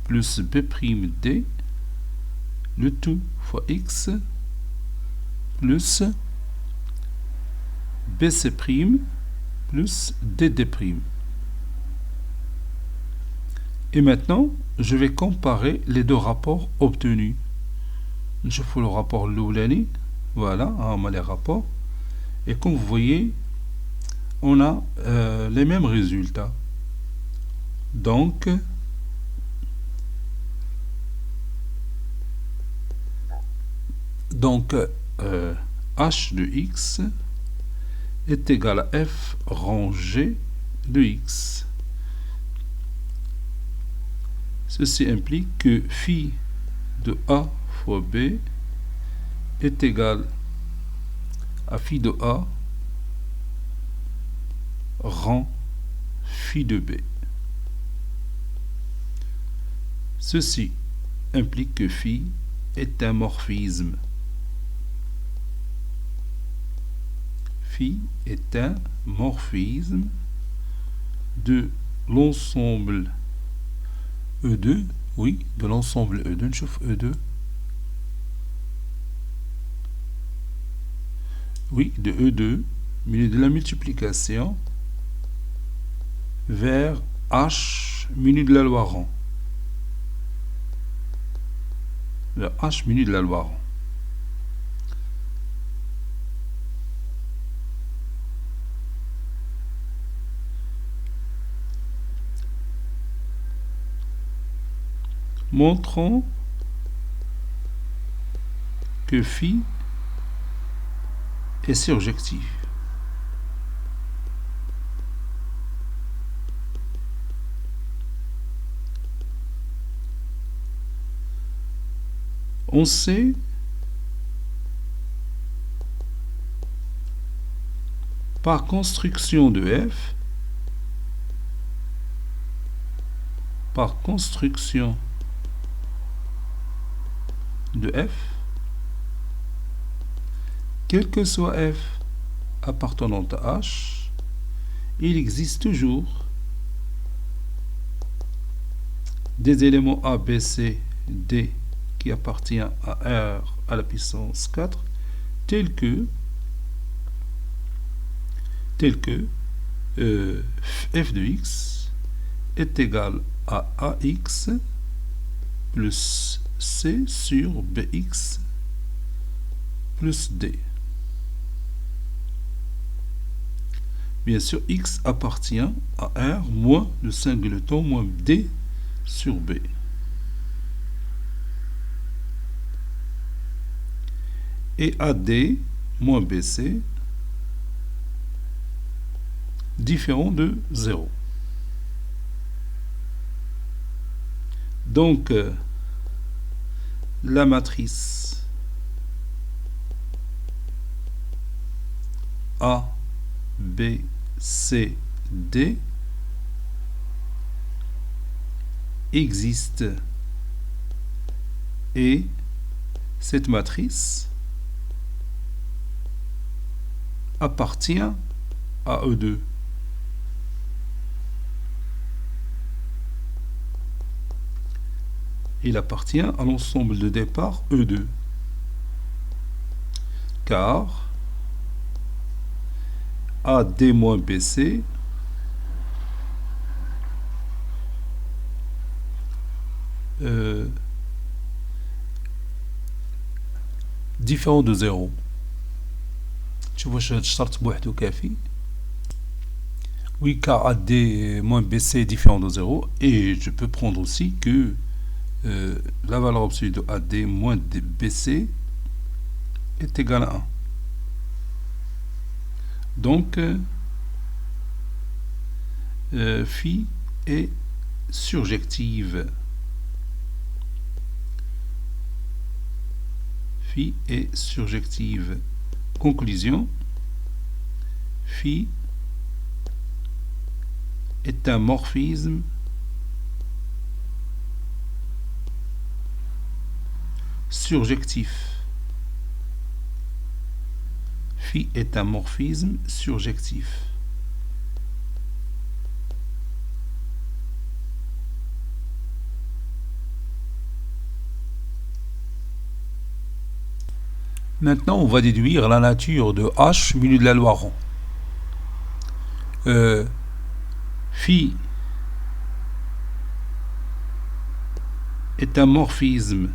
plus B'D, le tout fois x, plus BC' plus DD'. Et maintenant, je vais comparer les deux rapports obtenus. Je fais le rapport Loulani. Voilà, on a les rapports. Et comme vous voyez, on a les mêmes résultats. Donc, h de x est égal à f rangé de x. Ceci implique que phi de a fois b est égal à phi de a rang phi de b. Ceci implique que phi est un morphisme. Phi est un morphisme de l'ensemble E2, oui, de l'ensemble E2, نشوف E2, oui, de E2, milieu de la multiplication, vers H, milieu de la loi rang. Vers H, milieu de la loi rang. Montrons que phi est surjectif. On sait par construction de f, par construction de f, quel que soit f appartenant à h, il existe toujours des éléments a, b, c, d qui appartient à R à la puissance 4, tels que f de x est égal à ax plus c sur bx plus d. Bien sûr, x appartient à R moins le singleton moins d sur b. Et AD moins BC différent de 0. Donc, la matrice A, B, C, D existe et cette matrice appartient à E2. Il appartient à l'ensemble de départ E2. Car AD moins BC différent de 0. شوفوا واش هاد الشرط بوحدو كافي. Oui, car AD moins BC est différent de 0. Et je peux prendre aussi que la valeur absolue de AD moins BC est égale à 1. Donc, phi est surjective. Phi est surjective. Conclusion, phi est un morphisme surjectif. Phi est un morphisme surjectif. Maintenant, on va déduire la nature de H milieu de la loi rang. Phi est un morphisme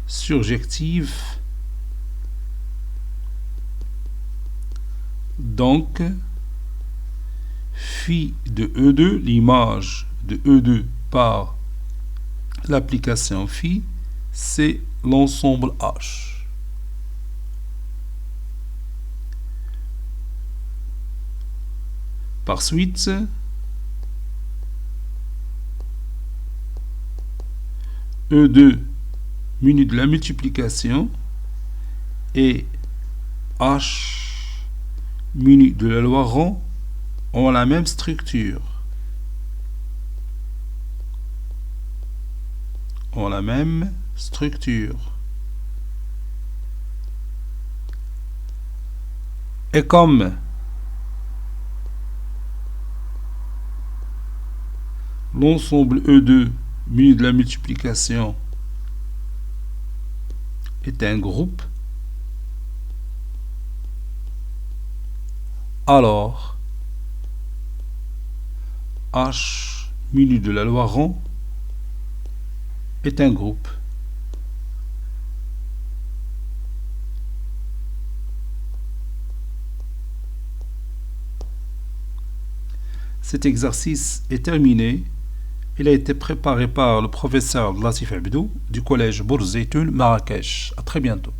surjectif. Donc, phi de E2, l'image de E2 par l'application phi, c'est l'ensemble H. Par suite, E2 muni de la multiplication et H muni de la loi rang ont la même structure. Ont la même structure. Et comme l'ensemble E2 muni de la multiplication est un groupe, alors H muni de la loi rang est un groupe. Cet exercice est terminé. Il a été préparé par le professeur Latif Abdou du collège Bourzeitoun Marrakech. À très bientôt.